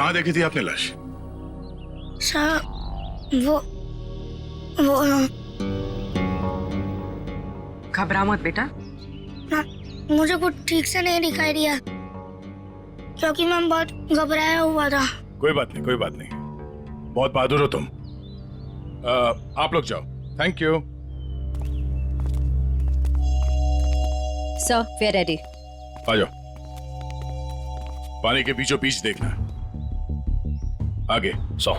कहाँ देखी थी आपने लाश? सर वो घबरा मत बेटा। ना, मुझे कुछ ठीक से नहीं दिखाई दिया क्योंकि मैं बहुत घबराया हुआ था। कोई बात नहीं, कोई बात नहीं, बहुत बहादुर हो तुम। आप लोग जाओ। Thank you sir, we are ready. आ जाओ। पानी के बीचों बीच देखना। आगे 100।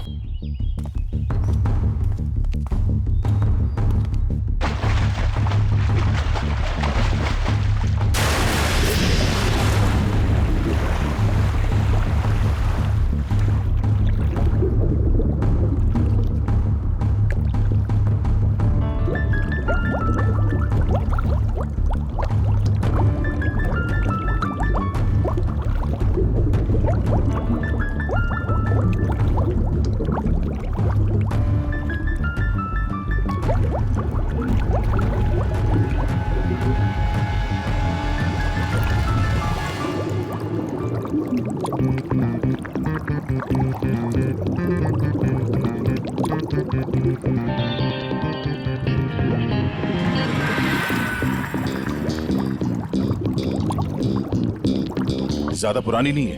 ज्यादा पुरानी नहीं है,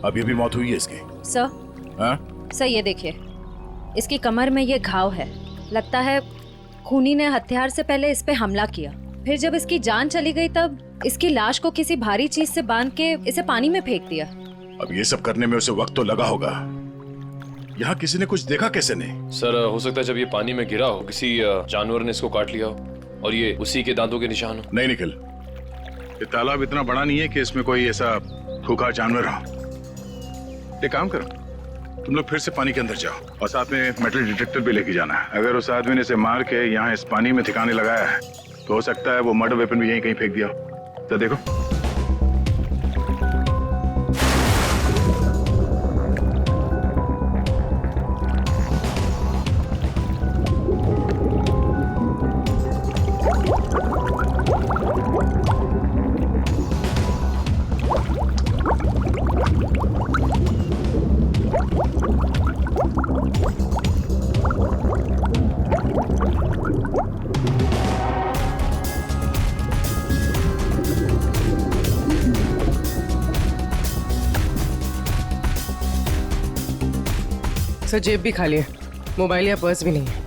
अभी अभी मौत हुई है इसकी। सर, हाँ? सर ये देखिए, इसकी कमर में ये घाव है। लगता है खूनी ने हथियार से पहले इस पे हमला किया, फिर जब इसकी जान चली गई तब इसकी लाश को किसी भारी चीज से बांध के इसे पानी में फेंक दिया। अब ये सब करने में उसे वक्त तो लगा होगा। यहाँ किसी ने कुछ देखा कैसे नहीं? सर हो सकता है जब ये पानी में गिरा हो किसी जानवर ने इसको काट लिया हो और ये उसी के दांतों के निशान हो। नहीं निखिल, ये तालाब इतना बड़ा नहीं है कि इसमें कोई ऐसा खूंखार जानवर हो। एक काम करो, तुम लोग फिर से पानी के अंदर जाओ और साथ में मेटल डिटेक्टर भी लेके जाना है। अगर उस आदमी ने इसे मार के यहाँ इस पानी में ठिकाने लगाया है तो हो सकता है वो मर्डर वेपन भी यहीं कहीं फेंक दिया हो। तो देखो। सर जेब भी खाली है, मोबाइल या पर्स भी नहीं है।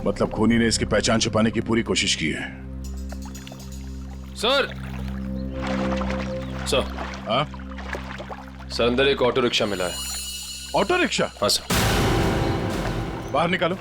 मतलब खूनी ने इसकी पहचान छुपाने की पूरी कोशिश की है। Sir sir. हाँ? सर अंदर एक ऑटो रिक्शा मिला है। Auto rickshaw? हाँ सर। बाहर निकालो।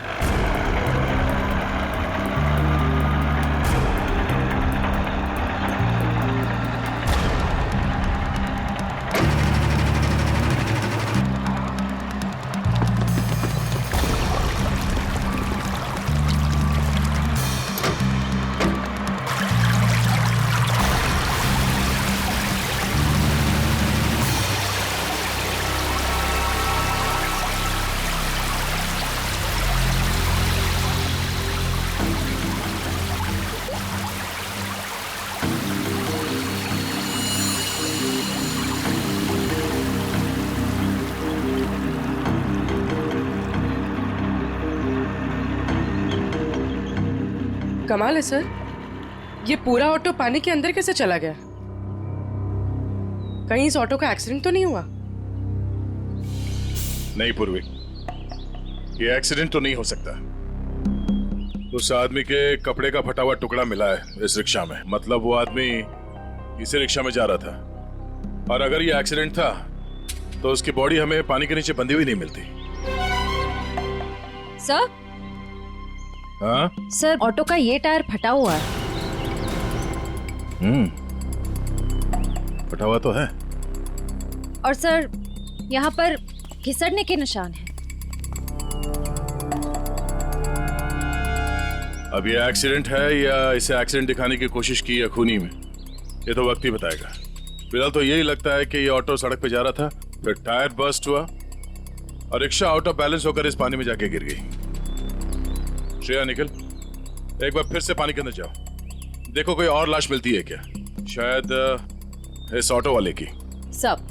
कमाल है सर, ये पूरा ऑटो पानी के अंदर कैसे चला गया? कहीं इस ऑटो का एक्सीडेंट तो नहीं हुआ? नहीं पूर्वी, ये एक्सीडेंट तो नहीं हो सकता। उस आदमी के कपड़े का फटा हुआ टुकड़ा मिला है इस रिक्शा में। मतलब वो आदमी इसी रिक्शा में जा रहा था, और अगर ये एक्सीडेंट था तो उसकी बॉडी हमें पानी के नीचे बंधी हुई नहीं मिलती। सर? हाँ? सर ऑटो का ये टायर फटा हुआ है। फटा हुआ तो है। और सर यहाँ पर घिसड़ने के निशान हैं। अब ये एक्सीडेंट है या इसे एक्सीडेंट दिखाने की कोशिश की है खूनी में, ये तो वक्त ही बताएगा। फिलहाल तो यही लगता है कि ये ऑटो सड़क पे जा रहा था, फिर टायर बर्स्ट हुआ और रिक्शा आउट ऑफ बैलेंस होकर इस पानी में जाके गिर गई। श्रेया, निकल, एक बार फिर से पानी के अंदर जाओ, देखो कोई और लाश मिलती है क्या, शायद इस ऑटो वाले की। सब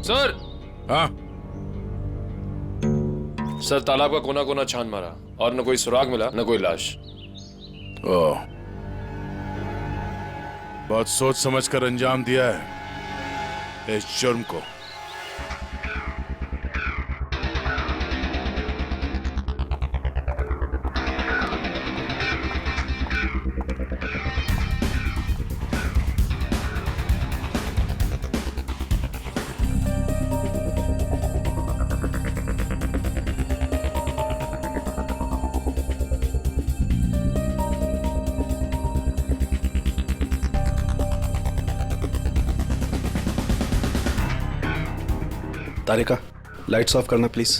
सर हाँ सर तालाब का कोना कोना छान मारा और न कोई सुराग मिला न कोई लाश। ओह, बहुत सोच समझ कर अंजाम दिया है इस जुर्म को। तारिका, लाइट्स ऑफ करना प्लीज।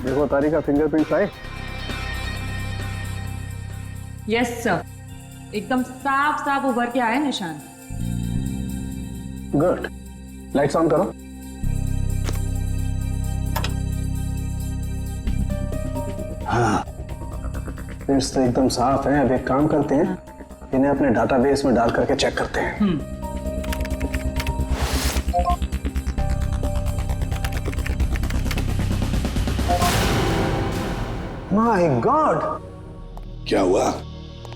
देखो तारिका, फिंगरप्रिंट्स आए। यस सर, एकदम साफ साफ उभर के आए निशान। गुड, लाइट्स ऑन करो। हाँ, प्रिंट्स तो एकदम साफ हैं। अब एक काम करते हैं, इन्हें अपने डाटाबेस में डाल करके चेक करते हैं। माय गॉड, क्या हुआ?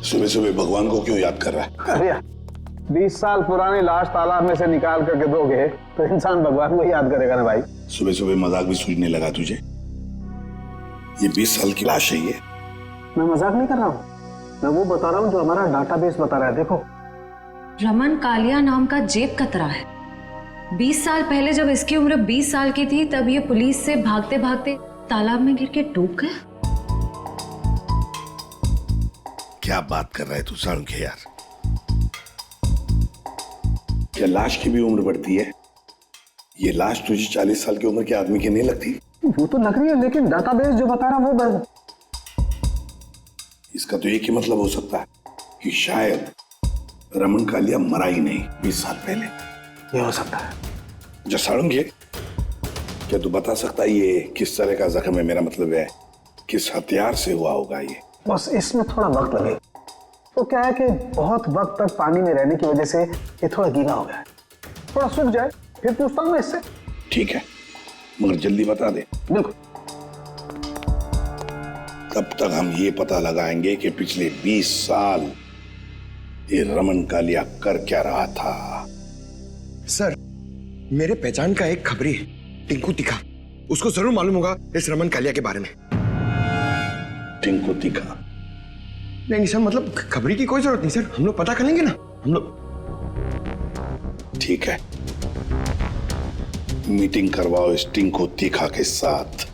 सुबह सुबह भगवान को क्यों याद कर रहा है? अरे 20 साल पुरानी लाश तालाब में से निकाल करके दोगे तो इंसान भगवान को याद करेगा ना भाई। सुबह सुबह मजाक भी सूझने लगा तुझे? ये 20 साल की लाश है ये। मैं मजाक नहीं कर रहा हूँ, मैं वो बता रहा हूँ जो हमारा डाटाबेस बता रहा है। देखो, रमन कालिया नाम का जेब कतरा है। 20 साल पहले जब इसकी उम्र 20 साल की थी तब ये पुलिस से भागते भागते तालाब में गिर के डूब गए। क्या बात कर रहा है तू साळुंखे यार? क्या लाश की भी उम्र बढ़ती है? ये लाश तुझे 40 साल की उम्र के आदमी की नहीं लगती? वो तो लग रही है, लेकिन डाटाबेस जो बता रहा है वो बस। इसका तो एक ही मतलब हो सकता है कि शायद रमन कालिया मरा ही नहीं 20 साल पहले। ये हो सकता है। जो साळुंखे, क्या तू बता सकता है ये किस तरह का जख्म है? मेरा मतलब है किस हथियार से हुआ होगा ये? बस इसमें थोड़ा वक्त लगेगा। तो क्या है कि बहुत वक्त तक पानी में रहने की वजह से ये थोड़ा गीला हो गया है। थोड़ा सूख जाए फिर पूछता हूँ मैं इससे। ठीक है, मगर जल्दी बता दे। देखो, तब तक हम ये पता लगाएंगे कि पिछले 20 साल ये रमन कालिया कर क्या रहा था। सर, मेरे पहचान का एक खबरी है, टिंकू तिखा। उसको जरूर मालूम होगा इस रमन कालिया के बारे में। टिंकू तिखा? नहीं सर, मतलब खबरी की कोई जरूरत नहीं सर, हम लोग पता कर लेंगे ना हम लोग। ठीक है, मीटिंग करवाओ इस टिंकू तिखा के साथ।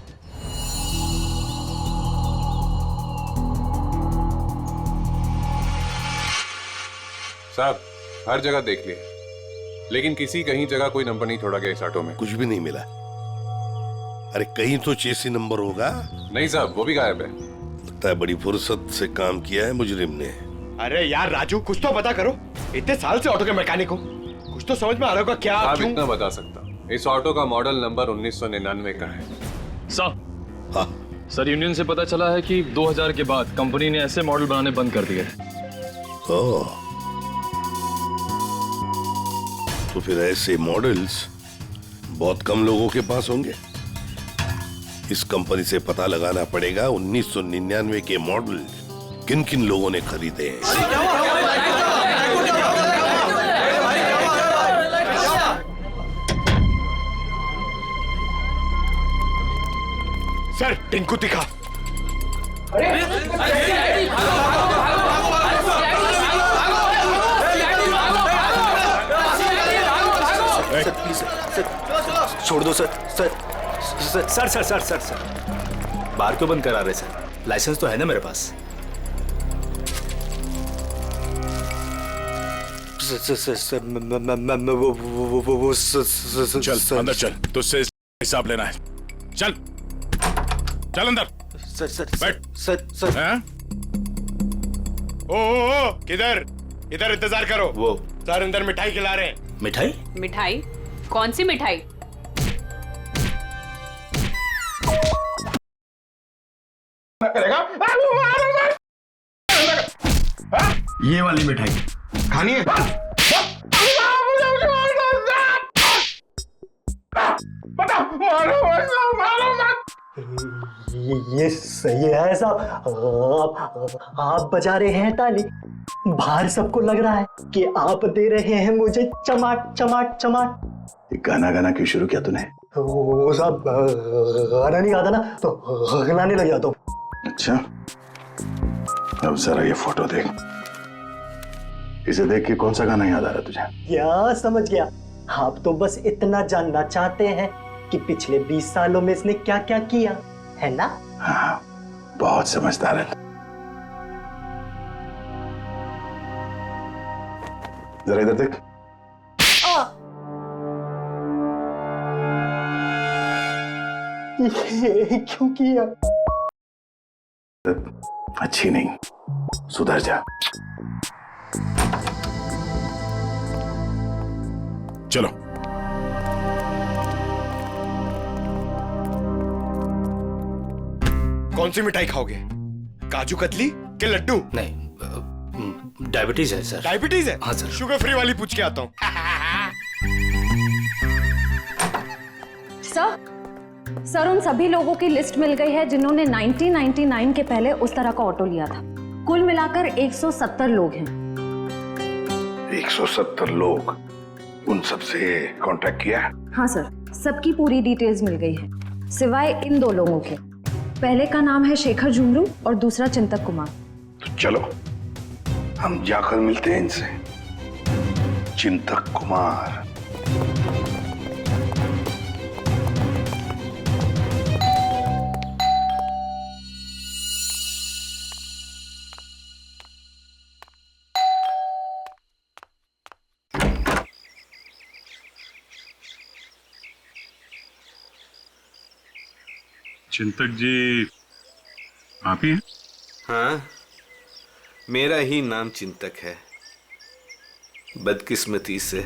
साहब, हर जगह देख लिए, लेकिन किसी कहीं जगह कोई नंबर नहीं छोड़ा गया इस ऑटो में। कुछ भी नहीं मिला। अरे कहीं तो चेसी नंबर होगा। नहीं साहब, वो भी गायब है। लगता है बड़ी फुर्सत से काम किया है मुजरिम ने। अरे यार राजू, कुछ तो पता करो। इतने साल से ऑटो के मैकेनिक हो, कुछ तो समझ में आ रहा होगा क्या? आप क्यों? इतना बता सकता, इस ऑटो का मॉडल नंबर 1999 का है। हाँ सर, यूनियन से पता चला है कि 2000 के बाद कंपनी ने ऐसे मॉडल बनाने बंद कर दिए। ओह, तो फिर ऐसे मॉडल्स बहुत कम लोगों के पास होंगे। इस कंपनी से पता लगाना पड़ेगा 1999 के मॉडल किन किन लोगों ने खरीदे हैं। सर, टिंकू तिखा। छोड़ दो सर। सर बार क्यों बंद करा रहे सर? लाइसेंस तो है ना मेरे पास। चल अंदर चल, तुझसे हिसाब लेना है। चल चल अंदर। बैठ। सर हैं? ओ, किधर? इधर इंतजार करो। वो सर अंदर मिठाई खिला रहे हैं। मिठाई? कौन सी मिठाई? ये वाली मिठाई खानी है? ये सही है साहब। आप बजा रहे हैं ताली, बाहर सबको लग रहा है कि आप दे रहे हैं मुझे चमाट चमाट चमाट। ये गाना गाना क्यों शुरू किया तूने? वो साहब गाना नहीं आता ना तो गाने लग जाता हूँ। अच्छा, अब जरा ये फोटो देख। इसे देख के कौन सा गाना याद आ रहा है तुझे? क्या समझ गया? आप तो बस इतना जानना चाहते हैं कि पिछले 20 सालों में इसने क्या क्या किया है ना? हाँ, बहुत समझदार है। जरा इधर देख। ये क्यों किया? अच्छी नहीं, सुधर जा। चलो। कौन सी मिठाई खाओगे? काजू कतली के लड्डू? नहीं, डायबिटीज है सर। डायबिटीज है? हाँ सर। शुगर फ्री वाली पूछ के आता हूँ। सर उन सभी लोगों की लिस्ट मिल गई है जिन्होंने 1999 के पहले उस तरह का ऑटो लिया था। कुल मिलाकर 170 लोग हैं। 170 लोग? उन सबसे कांटेक्ट किया? हाँ सर, सबकी पूरी डिटेल्स मिल गई है सिवाय इन 2 लोगों के। पहले का नाम है शेखर झुमरू और दूसरा चिंतक कुमार। तो चलो हम जाकर मिलते हैं इनसे। चिंतक कुमार। चिंतक जी आप ही हैं? हाँ, मेरा ही नाम चिंतक है। बदकिस्मती से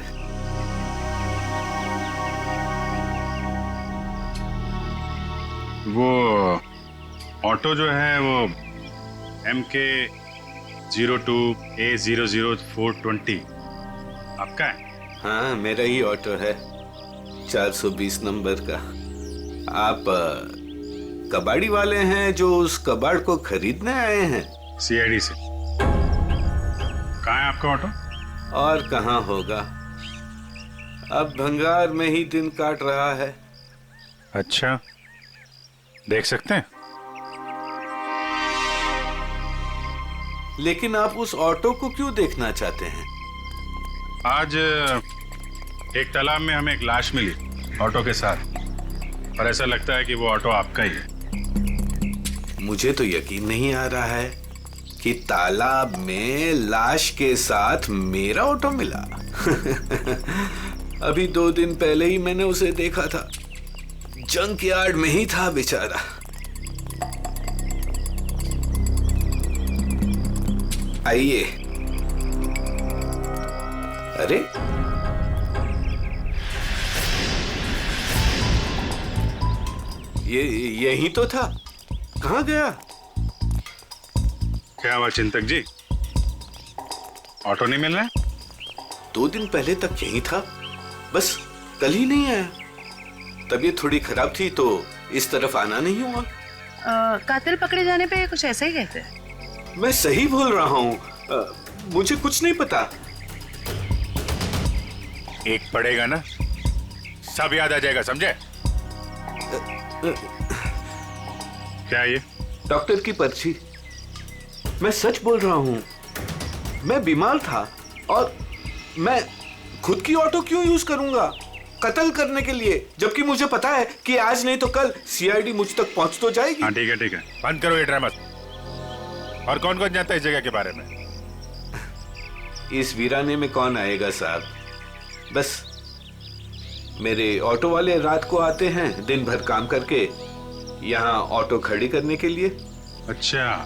वो ऑटो जो है वो MK 02A00420 आपका है? हाँ, मेरा ही ऑटो है, 420 नंबर का। आप कबाड़ी वाले हैं जो उस कबाड़ को खरीदने आए हैं? CID से। कहाँ है आपका ऑटो? और कहाँ होगा, अब भंगार में ही दिन काट रहा है। अच्छा, देख सकते हैं? लेकिन आप उस ऑटो को क्यों देखना चाहते हैं? आज एक तालाब में हमें एक लाश मिली ऑटो के साथ, और ऐसा लगता है कि वो ऑटो आपका ही है। मुझे तो यकीन नहीं आ रहा है कि तालाब में लाश के साथ मेरा ऑटो मिला। अभी 2 दिन पहले ही मैंने उसे देखा था, जंक यार्ड में ही था बेचारा। आइए। अरे ये यही तो था, कहाँ गया? क्या हुआ चिंतक जी, ऑटो नहीं मिल रहा है? 2 दिन पहले तक यही था, बस कल ही नहीं आया। तबीयत थोड़ी खराब थी तो इस तरफ आना नहीं हुआ। कातिल पकड़े जाने पे कुछ ऐसा ही कहते हैं। मैं सही बोल रहा हूँ, मुझे कुछ नहीं पता। एक पड़ेगा ना, सब याद आ जाएगा, समझे? क्या ये? डॉक्टर की पर्ची। मैं सच बोल रहा हूँ, मैं बीमार था और मैं खुद की ऑटो क्यों यूज करूंगा कत्ल करने के लिए, जबकि मुझे पता है कि आज नहीं तो कल CID मुझ तक पहुंच तो जाएगी। हाँ ठीक है ठीक है, बंद करो ये ड्रामा। और कौन कौन जानता है इस जगह के बारे में? इस वीराने में कौन आएगा साहब, बस मेरे ऑटो वाले रात को आते हैं दिन भर काम करके यहाँ ऑटो खड़ी करने के लिए। अच्छा,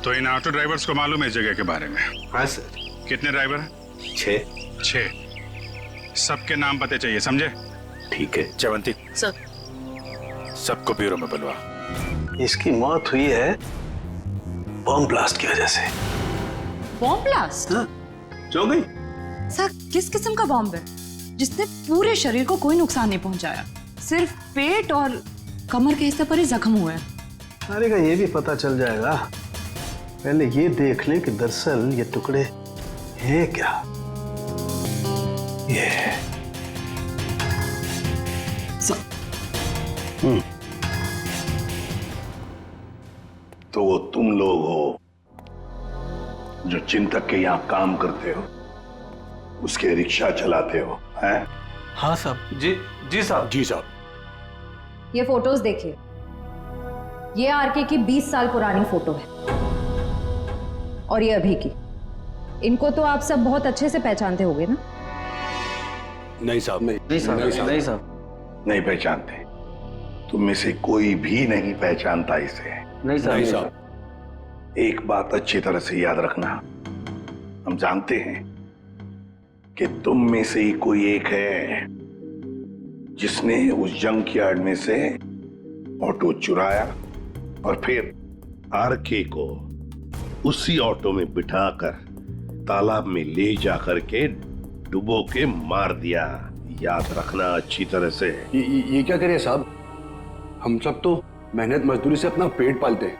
तो इन ऑटो ड्राइवर्स को मालूम है इस जगह के बारे में? हाँ सर। कितने ड्राइवर हैं? 6। सबके नाम पते चाहिए, समझे? ठीक है। चवंती सर, सबको ब्यूरो में बुलवा। इसकी मौत हुई है बॉम्ब ब्लास्ट की वजह से। Bomb blast? जो गई? सर किस किस्म का बॉम्ब है जिसने पूरे शरीर को कोई नुकसान नहीं पहुंचाया, सिर्फ पेट और कमर के हिस्से पर ही जख्म हुए हैं। अरे का ये भी पता चल जाएगा, पहले ये देख लें कि दरअसल ये टुकड़े हैं क्या। ये तो वो तुम लोग हो जो चिंतक के यहाँ काम करते हो, उसके रिक्शा चलाते हो, हैं? हाँ साहब। जी साहब। जी साहब। ये फोटोज देखिए, ये आरके की 20 साल पुरानी फोटो है और ये अभी की। इनको तो आप सब बहुत अच्छे से पहचानते होंगे ना? नहीं साहब। नहीं साहब। नहीं पहचानते। तुम में से कोई भी नहीं पहचानता इसे। नहीं साहब। एक बात अच्छी तरह से याद रखना, हम जानते हैं कि तुम में से ही कोई एक है जिसने उस जंक यार्ड में से ऑटो चुराया और फिर आरके को उसी ऑटो में बिठाकर तालाब में ले जाकर के डुबो के मार दिया। याद रखना अच्छी तरह से। ये क्या करें साहब, हम सब तो मेहनत मजदूरी से अपना पेट पालते हैं,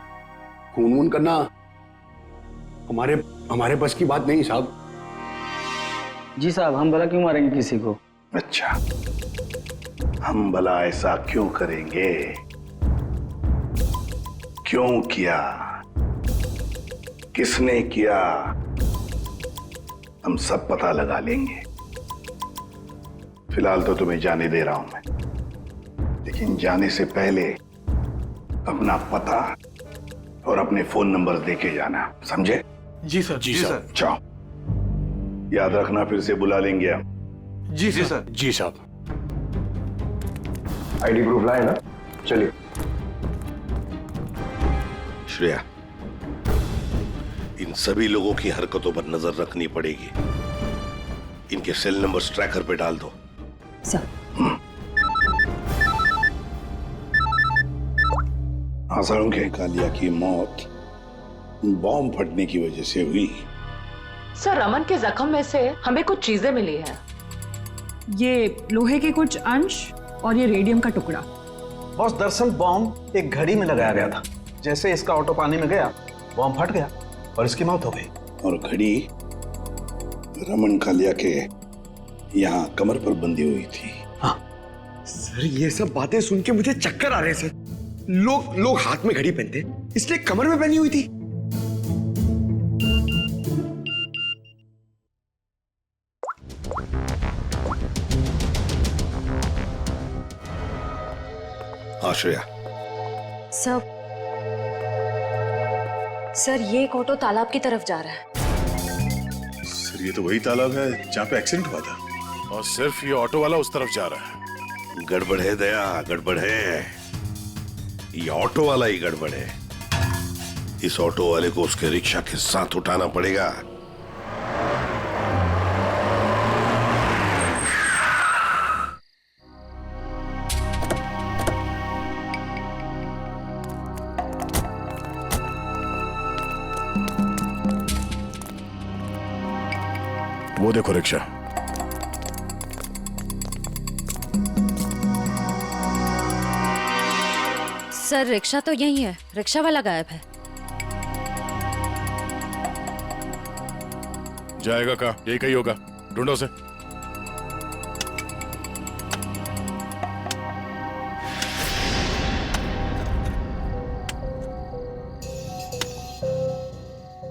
खून वून करना हमारे बस की बात नहीं साहब। जी साहब, हम भला क्यों मारेंगे किसी को? अच्छा, हम भला ऐसा क्यों करेंगे? क्यों किया, किसने किया, हम सब पता लगा लेंगे। फिलहाल तो तुम्हें जाने दे रहा हूं मैं, लेकिन जाने से पहले अपना पता और अपने फोन नंबर देके जाना, समझे? जी सर। जी सर। जाओ, याद रखना फिर से बुला लेंगे हम। जी सर। जी साहब। आईडी प्रूफ लाए ना? चलिए। श्रेया, इन सभी लोगों की हरकतों पर नजर रखनी पड़ेगी। इनके सेल नंबर्स ट्रैकर पे डाल दो। सर। आसाराम के कालिया की मौत बॉम्ब फटने की वजह से हुई। सर, रमन के जख्म में से हमें कुछ चीजें मिली हैं। ये लोहे के कुछ अंश और ये रेडियम का टुकड़ा। बॉस, दरअसल बॉम्ब एक घड़ी में लगाया गया था। जैसे इसका ऑटो पानी में गया, बॉम्ब फट गया और इसकी मौत हो गई। और घड़ी रमन कालिया के यहाँ कमर पर बंधी हुई थी। हाँ सर, ये सब बातें सुन के मुझे चक्कर आ रहे हैं सर। लोग हाथ में घड़ी पहनते, इसलिए कमर में पहनी हुई थी। श्रेया। सर, ये एक ऑटो तालाब की तरफ जा रहा है। सर, ये तो वही तालाब है जहाँ पे एक्सीडेंट हुआ था, और सिर्फ ये ऑटो वाला उस तरफ जा रहा है। गड़बड़ है दया, गड़बड़ है। ये ऑटो वाला ही गड़बड़ है। इस ऑटो वाले को उसके रिक्शा के साथ उठाना पड़ेगा। वो देखो रिक्शा। सर, रिक्शा तो यही है, रिक्शा वाला गायब है। जाएगा कहाँ? यही कहीं होगा, ढूंढो उसे।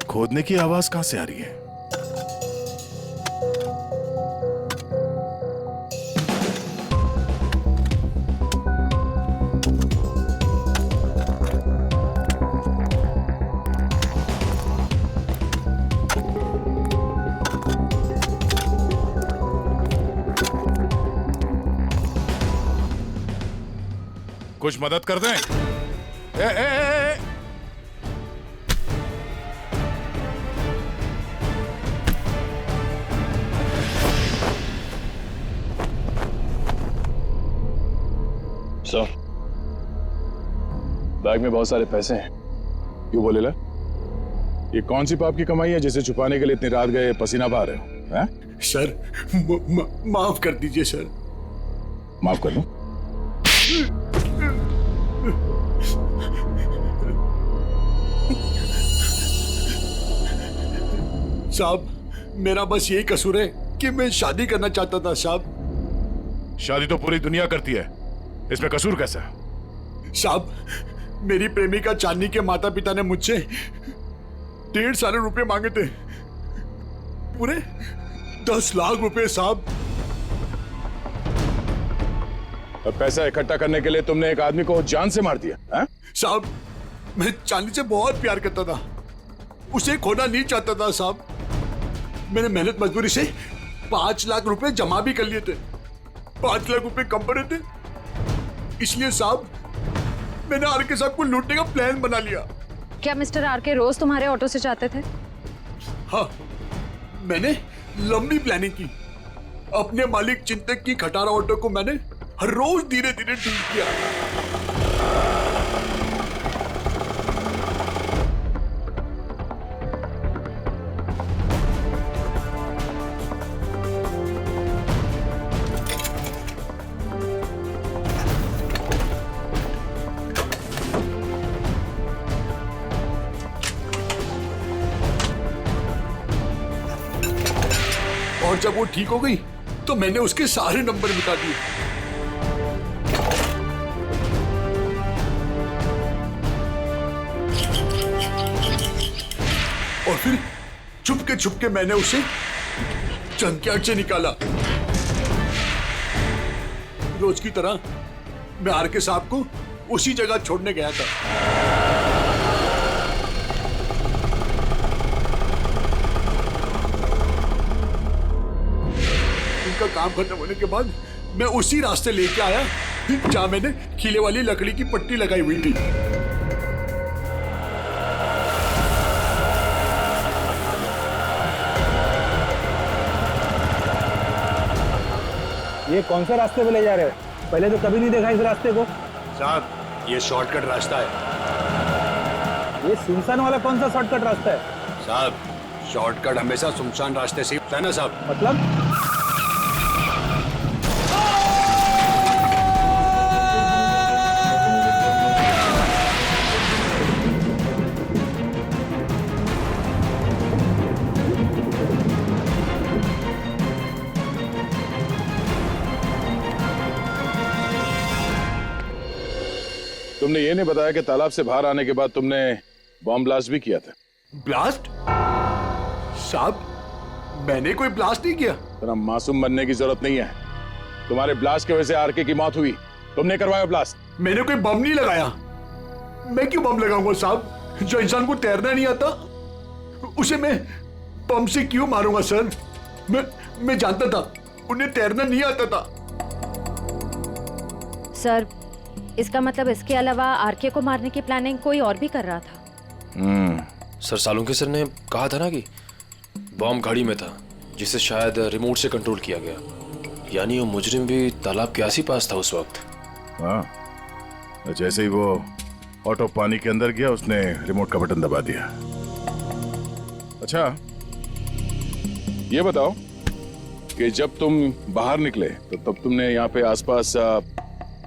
खोदने की आवाज कहां से आ रही है? कुछ मदद कर दें? ए। सर, बैग में बहुत सारे पैसे हैं। क्यों बोले ला? ये कौन सी पाप की कमाई है जिसे छुपाने के लिए इतनी रात गए पसीना बहा रहे हो? हैं? सर माफ कर दीजिए सर। माफ कर लो। साहब मेरा बस यही कसूर है कि मैं शादी करना चाहता था साहब। शादी तो पूरी दुनिया करती है, इसमें कसूर कैसा? साहब मेरी प्रेमिका चांदनी के माता पिता ने मुझसे 1.5 साल रुपए मांगे थे, पूरे 10 लाख रुपए साहब। और पैसा इकट्ठा करने के लिए तुमने एक आदमी को जान से मार दिया? हैं? साहब मैं चांदनी से बहुत प्यार करता था, उसे खोना नहीं चाहता था साहब। मैंने मेहनत मजदूरी से 5 लाख रुपए जमा भी कर लिए थे, 5 लाख रुपए कम पड़े थे, इसलिए साहब मैंने आरके साहब को लूटने का प्लान बना लिया। क्या मिस्टर आरके रोज तुम्हारे ऑटो से जाते थे? हाँ, मैंने लंबी प्लानिंग की। अपने मालिक चिंतक की खटारा ऑटो को मैंने हर रोज धीरे धीरे ठीक किया। और जब वो ठीक हो गई तो मैंने उसके सारे नंबर मिटा दिए। और फिर छुपके मैंने उसे जंकयार्ड से निकाला। रोज की तरह मैं आरके साहब को उसी जगह छोड़ने गया था। उनका काम खत्म होने के बाद मैं उसी रास्ते लेके आया जहां मैंने खीले वाली लकड़ी की पट्टी लगाई हुई थी। ये कौन से रास्ते पे ले जा रहे हो? पहले तो कभी नहीं देखा इस रास्ते को। साहब ये शॉर्टकट रास्ता है। ये सुनसान वाला कौन सा शॉर्टकट रास्ता है? साहब शॉर्टकट हमेशा सुनसान रास्ते से होता है ना साहब। मतलब? तुमने ये नहीं बताया कि तालाब से बाहर आने के बाद तुमने बॉम्ब ब्लास्ट भी किया था। ब्लास्ट? साहब मैंने कोई ब्लास्ट नहीं किया। तेरा मासूम बनने की जरूरत नहीं है। तुम्हारे ब्लास्ट की वजह से आरके की मौत हुई, तुमने करवाया ब्लास्ट। मैंने कोई बम नहीं लगाया। मैं क्यों बम लगाऊंगा साहब? जो इंसान को तैरना नहीं आता उसे मैं बम से क्यों मारूंगा सर? मैं जानता था उन्हें तैरना नहीं आता था। सर इसका मतलब इसके अलावा आरके को मारने की प्लानिंग कोई और भी कर रहा था। सर सालुंके सर ने कहा था ना कि बॉम्ब गाड़ी में था जिसे शायद रिमोट से कंट्रोल किया गया, यानी वो मुजरिम भी तालाब के आस ही पास था उस वक्त। हाँ, जैसे ही वो ऑटो पानी के अंदर गया उसने रिमोट का बटन दबा दिया। अच्छा ये बताओ कि जब तुम बाहर निकले तो तब तुमने यहाँ पे आसपास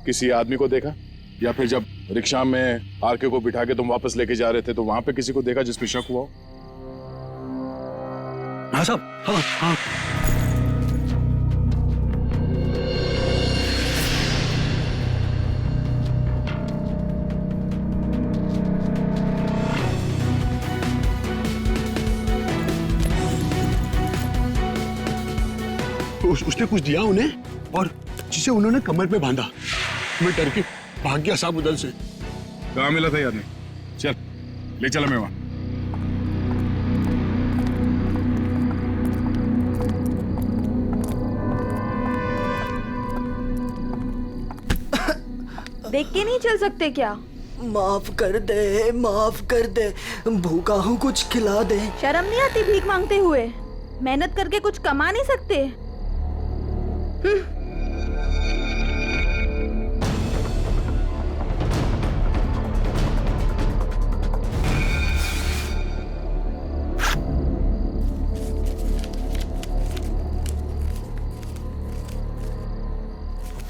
किसी आदमी को देखा, या फिर जब रिक्शा में आरके को बिठा के तुम वापस लेके जा रहे थे तो वहां पे किसी को देखा जिस पे शक हुआ हो? हाँ साहब, हाँ हाँ। उसने कुछ दिया उन्हें और जिसे उन्होंने कमर पे बांधा। मैं डर के भाग गया साहब उधर से। कहाँ मिला था आदमी? चल ले चला मैं वहां। देख के नहीं चल सकते क्या? माफ कर दे, माफ कर दे, भूखा हूँ, कुछ खिला दे। शर्म नहीं आती भीख मांगते हुए? मेहनत करके कुछ कमा नहीं सकते?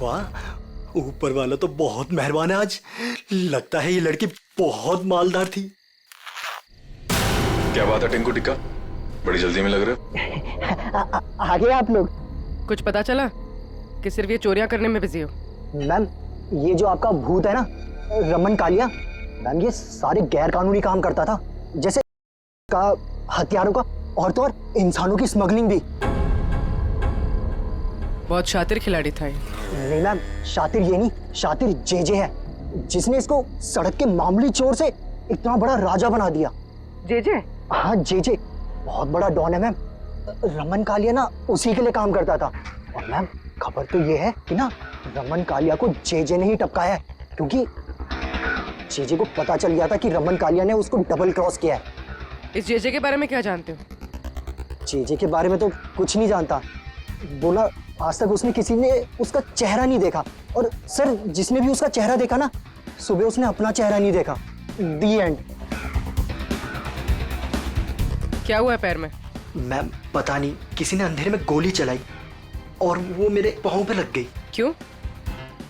वाह, ऊपर वाला तो बहुत मेहरबान है आज। लगता है ये लड़की बहुत मालदार थी। क्या बात है टिंकू टिक्का, बड़ी जल्दी में लग रहे हो। आगे आप लोग। कुछ पता चला कि सिर्फ ये चोरियां करने में बिजी हो? मैम, ये जो आपका भूत है ना, रमन कालिया, मैम ये सारे गैर कानूनी काम करता था, जैसे का हथियारों का और तो और इंसानों की स्मगलिंग भी। बहुत शातिर खिलाड़ी था ये। नहीं मैम, शातिर ये नहीं, शातिर जेजे है, जिसने इसको सड़क के मामूली चोर से इतना बड़ा राजा बना दिया। जेजे? हाँ जेजे, बहुत बड़ा डॉन है मैम। रमन कालिया ना उसी के लिए काम करता था। और मैम खबर तो ये है कि ना रमन कालिया को जेजे ने ही टपकाया है, क्योंकि जेजे को पता चल गया था कि रमन कालिया ने उसको डबल क्रॉस किया है। इस जेजे के बारे में क्या जानते हो? जेजे के बारे में तो कुछ नहीं जानता। बोला आज तक उसने किसी ने उसका चेहरा नहीं देखा, और सर जिसने भी उसका चेहरा देखा ना, सुबह उसने अपना चेहरा नहीं देखा। दी एंड। क्या हुआ है पैर में? मैम पता नहीं, किसी ने अंधेरे में गोली चलाई और वो मेरे पाँव पे लग गई। क्यों?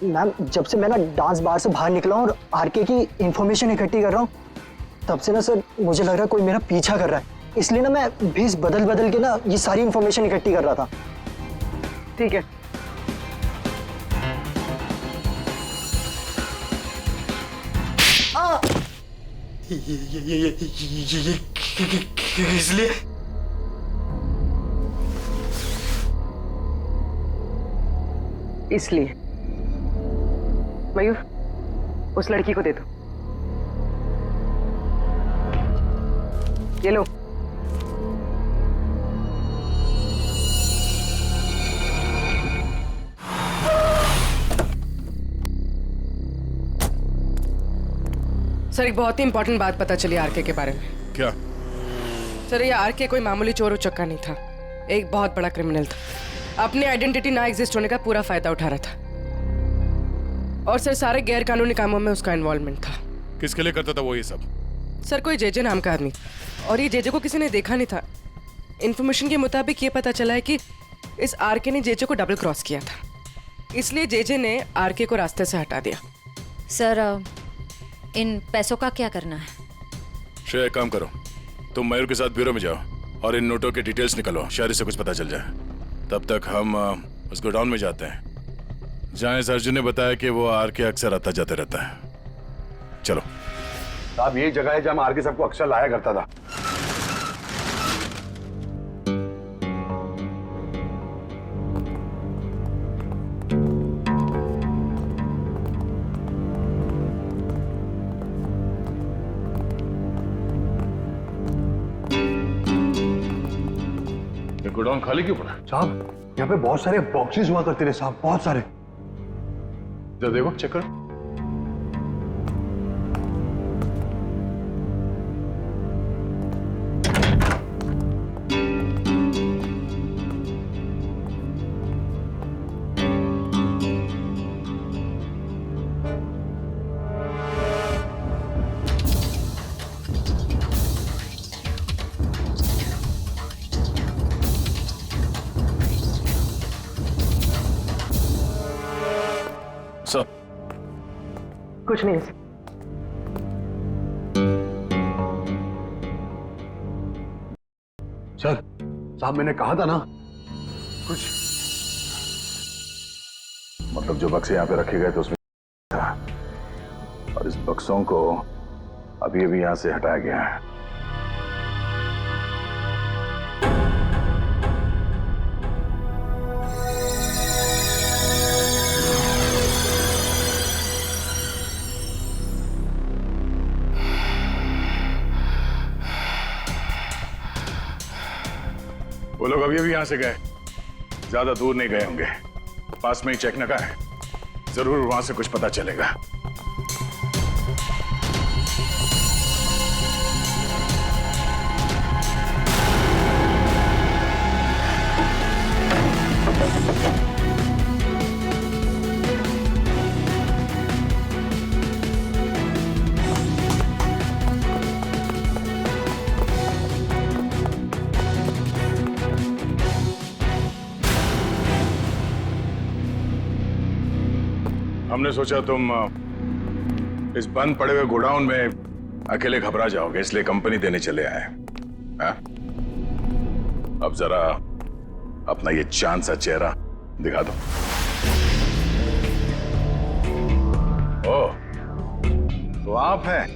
मैम जब से मैं ना डांस बार से बाहर निकला हूँ और आरके की इंफॉर्मेशन इकट्ठी कर रहा हूँ, तब से ना सर मुझे लग रहा है कोई मेरा पीछा कर रहा है। इसलिए ना मैं भेस बदल बदल के ना ये सारी इंफॉर्मेशन इकट्ठी कर रहा था। ठीक है। इसलिए इसलिए मयूर, उस लड़की को दे दो। ये लो। सर एक बहुत ही इंपॉर्टेंट बात पता चली आरके के बारे में। क्या? सर ये आरके कोई मामूली चोर उचक्का नहीं था, एक बहुत बड़ा क्रिमिनल था। अपनी आइडेंटिटी ना एग्जिस्ट होने का पूरा फायदा उठा रहा था, और सर सारे गैर कानूनी कामों में उसका इन्वॉल्वमेंट था। किसके लिए करता था वो ये सब? सर कोई जेजे नाम का आदमी, और ये जेजे को किसी ने देखा नहीं था। इन्फॉर्मेशन के मुताबिक ये पता चला है कि इस आरके ने जेजे को डबल क्रॉस किया था, इसलिए जेजे ने आरके को रास्ते से हटा दिया। सर इन पैसों का क्या करना है? श्रेया एक काम करो, तुम मयूर के साथ ब्यूरो में जाओ और इन नोटों के डिटेल्स निकलो, शायद से कुछ पता चल जाए। तब तक हम उस गोडाउन में जाते हैं जहाँ इस अर्जुन ने बताया कि वो आरके अक्सर आता जाता रहता है। चलो। साहब यही जगह है जहाँ आरके सबको अक्सर लाया करता था। गोडाउन खाली क्यों पड़ा? साहब यहाँ पे बहुत सारे बॉक्सेस हुआ करते थे साहब, बहुत सारे। जरा देखो, चेक करो। सर कुछ नहीं। सर साहब मैंने कहा था ना कुछ, मतलब जो बक्से यहाँ पे रखे गए थे उसमें था, और इस बक्सों को अभी अभी यहाँ से हटाया गया है। वो लोग अभी अभी यहां से गए, ज्यादा दूर नहीं गए होंगे, पास में ही चेक नका है, जरूर वहां से कुछ पता चलेगा। हमने सोचा तुम इस बंद पड़े हुए गोडाउन में अकेले घबरा जाओगे, इसलिए कंपनी देने चले आए। हाँ? अब जरा अपना ये चांद सा चेहरा दिखा दो। ओ, तो आप हैं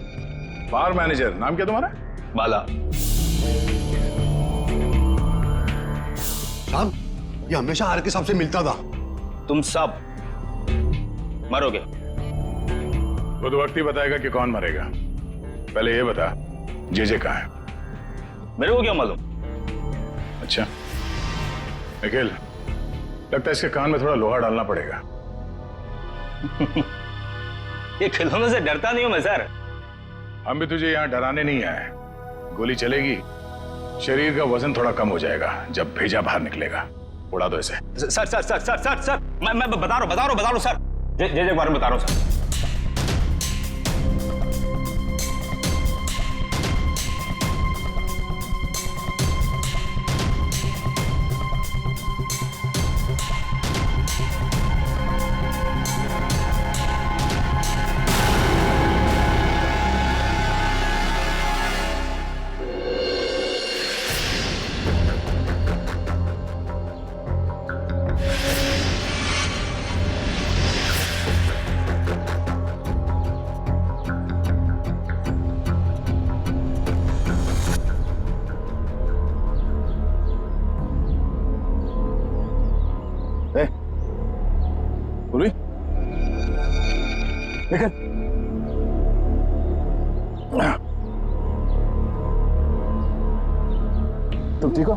बार मैनेजर, नाम क्या तुम्हारा? बाला। साहब, ये हमेशा आर के साहब से मिलता था। तुम सब मरोगे। वो तो वक्त ही बताएगा कि कौन मरेगा। पहले ये बता, जे कहाँ है? मेरे को क्या मालूम? अच्छा निखिल, लगता है इसके कान में थोड़ा लोहा डालना पड़ेगा। ये खिलौनों से डरता नहीं हूं मैं सर। हम भी तुझे यहाँ डराने नहीं आए। गोली चलेगी, शरीर का वजन थोड़ा कम हो जाएगा जब भेजा बाहर निकलेगा। उड़ा दो इसे। Sir sir sir sir sir sir मैं बता रहा हूँ सर। जे के बारे में बता रहा हूँ सर। निकल। तुम ठीक हो?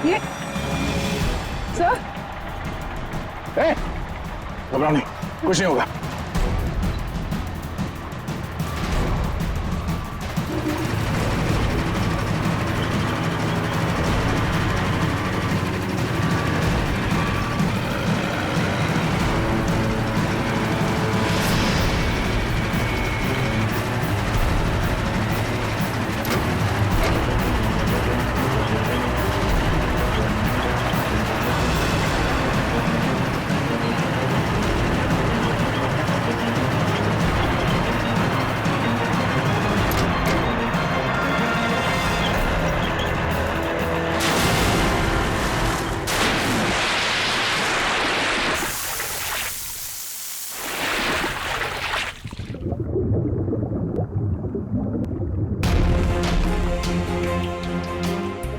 ये सर, घबराओ नहीं, कुछ नहीं होगा।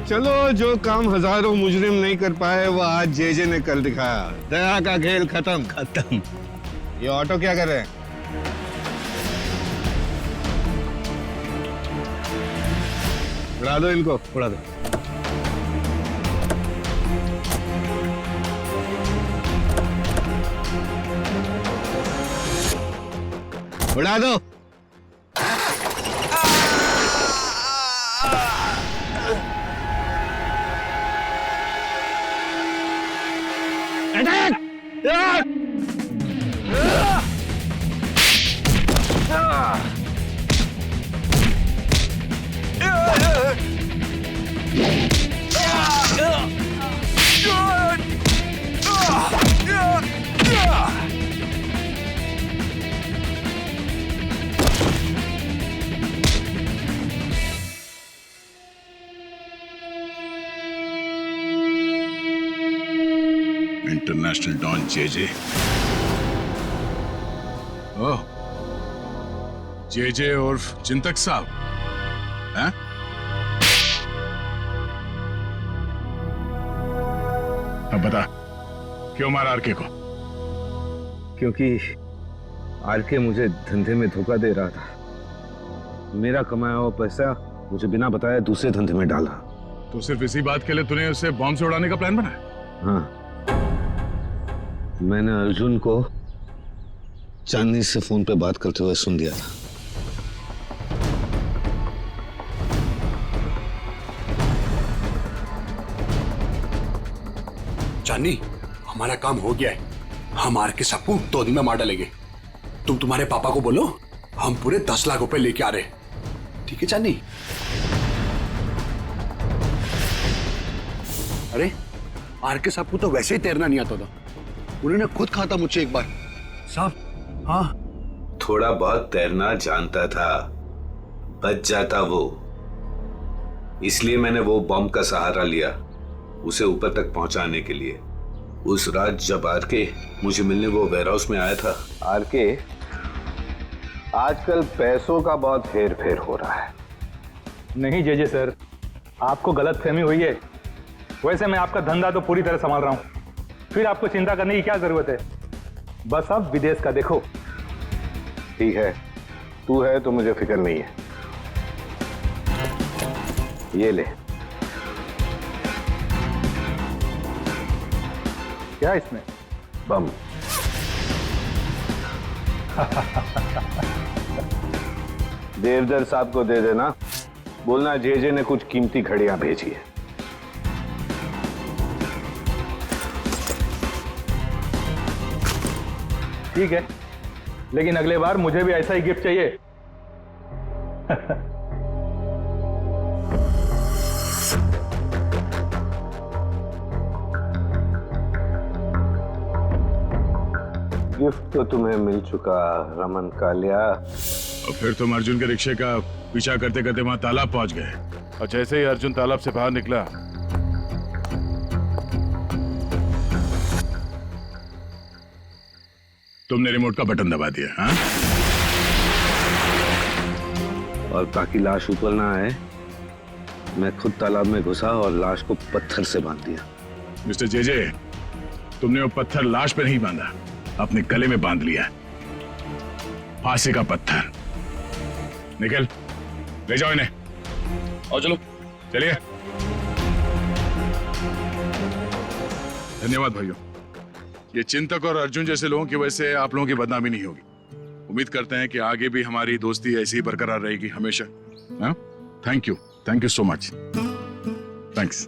चलो, जो काम हजारों मुजरिम नहीं कर पाए वो आज जे ने कर दिखाया। दया का खेल खत्म। ये ऑटो क्या कर रहे हैं? उड़ा दो इनको, उड़ा दो। उड़ा दो। इंटरनेशनल डॉन जे। ओह, जे उर्फ चिंतक साहब हैं? अब बता, क्यों मारा आरके को? क्योंकि आरके मुझे धंधे में धोखा दे रहा था। मेरा कमाया हुआ पैसा मुझे बिना बताए दूसरे धंधे में डाला। तो सिर्फ इसी बात के लिए तूने उसे बॉम्ब से उड़ाने का प्लान बनाया? हाँ, मैंने अर्जुन को चांदनी से फोन पे बात करते हुए सुन लिया था। चांदनी, हमारा काम हो गया है। हम आर के सबको 2 दिन में मार डालेंगे। तुम तुम्हारे पापा को बोलो हम पूरे 10 लाख रुपए लेके आ रहे हैं। ठीक है चांदनी? अरे आर के साहब को तो वैसे ही तैरना नहीं आता था, उन्होंने खुद कहा था मुझसे एक बार, साहब हाँ थोड़ा बहुत तैरना जानता था, बच जाता वो। इसलिए मैंने वो बॉम्ब का सहारा लिया उसे ऊपर तक पहुंचाने के लिए। उस रात जब आरके मुझे मिलने वो वेयरहाउस में आया था। आरके, आजकल पैसों का बहुत हेर फेर हो रहा है। नहीं जेजे सर, आपको गलतफहमी हुई है। वैसे मैं आपका धंधा तो पूरी तरह संभाल रहा हूं, फिर आपको चिंता करने की क्या जरूरत है। बस आप विदेश का देखो। ठीक है, तू है तो मुझे फिक्र नहीं है। ये ले। क्या इसमें? बम। देवदर साहब को दे देना, बोलना जेजे ने कुछ कीमती घड़ियां भेजी है। ठीक है, लेकिन अगले बार मुझे भी ऐसा ही गिफ्ट चाहिए। गिफ्ट तो तुम्हें मिल चुका रमन कालिया। और फिर तुम अर्जुन के रिक्शे का पीछा करते करते वहां तालाब पहुंच गए, और जैसे ही अर्जुन तालाब से बाहर निकला तुमने रिमोट का बटन दबा दिया। हाँ? और ताकि लाश ऊपर ना आए, मैं खुद तालाब में घुसा और लाश को पत्थर से बांध दिया। मिस्टर जेजे, तुमने वो पत्थर लाश पे नहीं बांधा, अपने गले में बांध लिया। फांसी का पत्थर। निकल, ले जाओ इन्हें। और चलो, चलिए। धन्यवाद भाइयों। ये चिंतक और अर्जुन जैसे लोगों की वजह से आप लोगों की बदनामी नहीं होगी। उम्मीद करते हैं कि आगे भी हमारी दोस्ती ऐसी ही बरकरार रहेगी हमेशा। Thank you so much. Thanks.